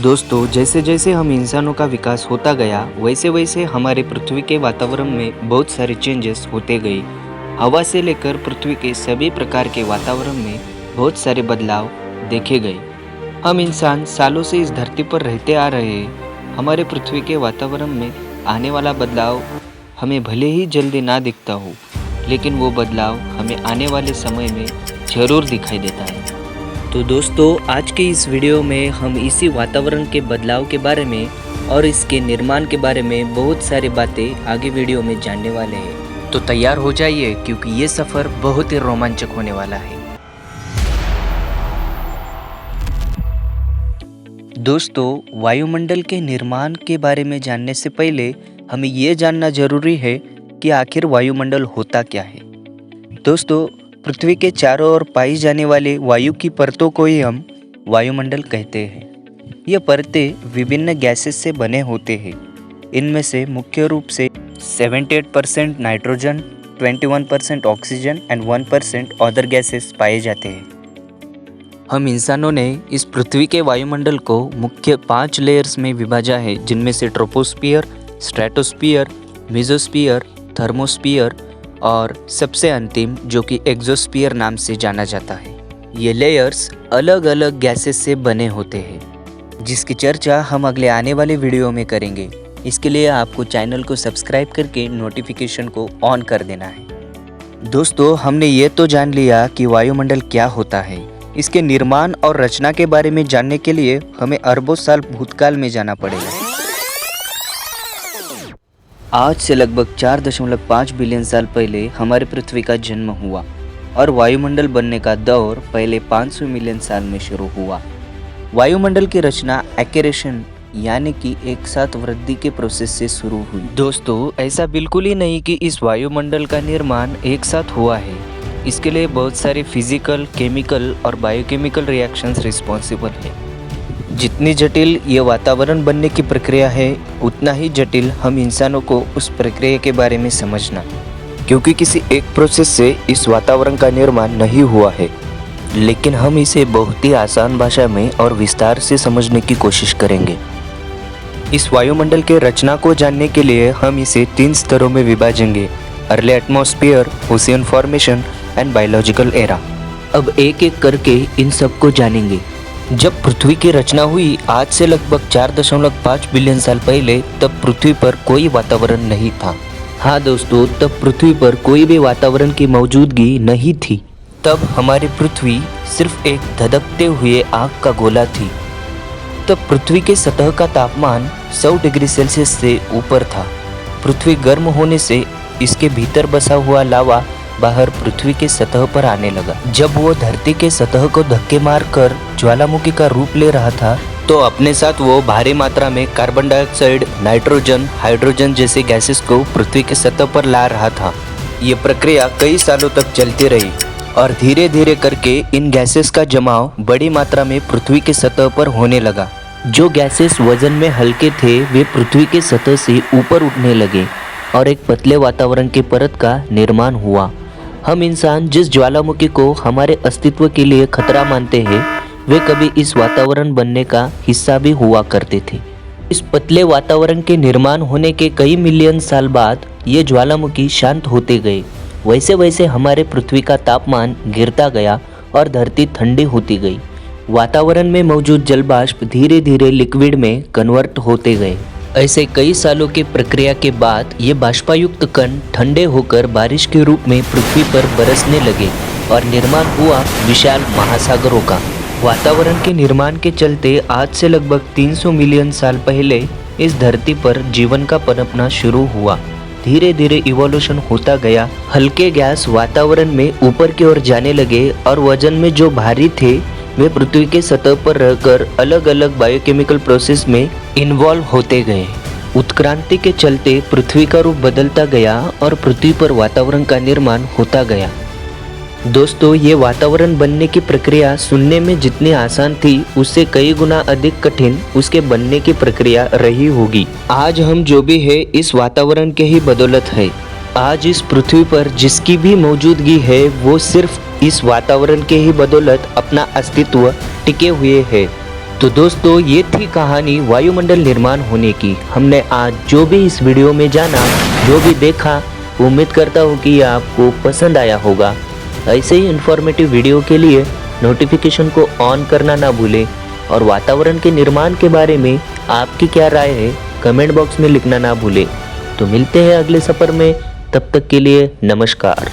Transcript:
दोस्तों, जैसे जैसे हम इंसानों का विकास होता गया वैसे वैसे हमारे पृथ्वी के वातावरण में बहुत सारे चेंजेस होते गए। हवा से लेकर पृथ्वी के सभी प्रकार के वातावरण में बहुत सारे बदलाव देखे गए। हम इंसान सालों से इस धरती पर रहते आ रहे हैं। हमारे पृथ्वी के वातावरण में आने वाला बदलाव हमें भले ही जल्दी ना दिखता हो, लेकिन वो बदलाव हमें आने वाले समय में ज़रूर दिखाई देता है। तो दोस्तों, आज के इस वीडियो में हम इसी वातावरण के बदलाव के बारे में और इसके निर्माण के बारे में बहुत सारी बातें आगे वीडियो में जानने वाले हैं। तो तैयार हो जाइए, क्योंकि ये सफ़र बहुत ही रोमांचक होने वाला है। दोस्तों, वायुमंडल के निर्माण के बारे में जानने से पहले हमें ये जानना जरूरी है कि आखिर वायुमंडल होता क्या है। दोस्तों, पृथ्वी के चारों ओर पाई जाने वाले वायु की परतों को ही हम वायुमंडल कहते हैं। ये परतें विभिन्न गैसेस से बने होते हैं। इनमें से मुख्य रूप से 78% nitrogen, 21% oxygen and 1% other gases पाए जाते हैं। हम इंसानों ने इस पृथ्वी के वायुमंडल को मुख्य 5 लेयर्स में विभाजा है, जिनमें से ट्रोपोस्फियर, स्ट्रेटोस्फियर, मेसोस्फियर, थर्मोस्फियर और सबसे अंतिम जो कि एक्सोस्फियर नाम से जाना जाता है। ये लेयर्स अलग अलग गैसेस से बने होते हैं, जिसकी चर्चा हम अगले आने वाले वीडियो में करेंगे। इसके लिए आपको चैनल को सब्सक्राइब करके नोटिफिकेशन को ऑन कर देना है। दोस्तों, हमने ये तो जान लिया कि वायुमंडल क्या होता है। इसके निर्माण और रचना के बारे में जानने के लिए हमें अरबों साल भूतकाल में जाना पड़ेगा। आज से लगभग 4.5 बिलियन साल पहले हमारे पृथ्वी का जन्म हुआ और वायुमंडल बनने का दौर पहले 500 मिलियन साल में शुरू हुआ। वायुमंडल की रचना एक्रेशन यानी कि एक साथ वृद्धि के प्रोसेस से शुरू हुई। दोस्तों, ऐसा बिल्कुल ही नहीं कि इस वायुमंडल का निर्माण एक साथ हुआ है। इसके लिए बहुत सारे फिजिकल, केमिकल और बायोकेमिकल रिएक्शंस रिस्पॉन्सिबल हैं। जितनी जटिल ये वातावरण बनने की प्रक्रिया है, उतना ही जटिल हम इंसानों को उस प्रक्रिया के बारे में समझना, क्योंकि किसी एक प्रोसेस से इस वातावरण का निर्माण नहीं हुआ है। लेकिन हम इसे बहुत ही आसान भाषा में और विस्तार से समझने की कोशिश करेंगे। इस वायुमंडल के रचना को जानने के लिए हम इसे 3 स्तरों में विभाजेंगे: early atmosphere, ocean formation and biological era. अब एक एक करके इन सबको जानेंगे। जब पृथ्वी की रचना हुई आज से लगभग 4.5 बिलियन साल पहले, तब पृथ्वी पर कोई वातावरण नहीं था। हाँ दोस्तों, तब पृथ्वी पर कोई भी वातावरण की मौजूदगी नहीं थी। तब हमारी पृथ्वी सिर्फ एक धधकते हुए आग का गोला थी। तब पृथ्वी के सतह का तापमान 100 डिग्री सेल्सियस से ऊपर था। पृथ्वी गर्म होने से इसके भीतर बसा हुआ लावा बाहर पृथ्वी के सतह पर आने लगा। जब वो धरती के सतह को धक्के मारकर ज्वालामुखी का रूप ले रहा था, तो अपने साथ वो भारी मात्रा में कार्बन डाइऑक्साइड, नाइट्रोजन, हाइड्रोजन जैसे गैसेस को पृथ्वी के सतह पर ला रहा था। ये प्रक्रिया कई सालों तक चलती रही और धीरे धीरे करके इन गैसेस का जमाव बड़ी मात्रा में पृथ्वी के सतह पर होने लगा। जो गैसेस वजन में हल्के थे, वे पृथ्वी के सतह से ऊपर उठने लगे और एक पतले वातावरण की परत का निर्माण हुआ। हम इंसान जिस ज्वालामुखी को हमारे अस्तित्व के लिए खतरा मानते हैं, वे कभी इस वातावरण बनने का हिस्सा भी हुआ करते थे। इस पतले वातावरण के निर्माण होने के कई मिलियन साल बाद ये ज्वालामुखी शांत होते गए। वैसे वैसे हमारे पृथ्वी का तापमान गिरता गया और धरती ठंडी होती गई। वातावरण में मौजूद जलबाष्प धीरे धीरे लिक्विड में कन्वर्ट होते गए। ऐसे कई सालों की प्रक्रिया के बाद ये बाष्पायुक्त कण ठंडे होकर बारिश के रूप में पृथ्वी पर बरसने लगे और निर्माण हुआ विशाल महासागरों का। वातावरण के निर्माण के चलते आज से लगभग 300 मिलियन साल पहले इस धरती पर जीवन का पनपना शुरू हुआ। धीरे धीरे इवोल्यूशन होता गया। हल्के गैस वातावरण में ऊपर की ओर जाने लगे और वजन में जो भारी थे, वे पृथ्वी के सतह पर रहकर अलग अलग बायोकेमिकल प्रोसेस में इन्वॉल्व होते गए। उत्क्रांति के चलते पृथ्वी का रूप बदलता गया और पृथ्वी पर वातावरण का निर्माण होता गया। दोस्तों, ये वातावरण बनने की प्रक्रिया सुनने में जितनी आसान थी, उससे कई गुना अधिक कठिन उसके बनने की प्रक्रिया रही होगी। आज हम जो भी है इस वातावरण के ही बदौलत है। आज इस पृथ्वी पर जिसकी भी मौजूदगी है, वो सिर्फ इस वातावरण के ही बदौलत अपना अस्तित्व टिके हुए है। तो दोस्तों ये थी कहानी वायुमंडल निर्माण होने की। हमने आज जो भी इस वीडियो में जाना, जो भी देखा, उम्मीद करता हूँ कि आपको पसंद आया होगा। ऐसे ही इन्फॉर्मेटिव वीडियो के लिए नोटिफिकेशन को ऑन करना ना भूलें और वातावरण के निर्माण के बारे में आपकी क्या राय है कमेंट बॉक्स में लिखना ना भूलें। तो मिलते हैं अगले सफ़र में, तब तक के लिए नमस्कार।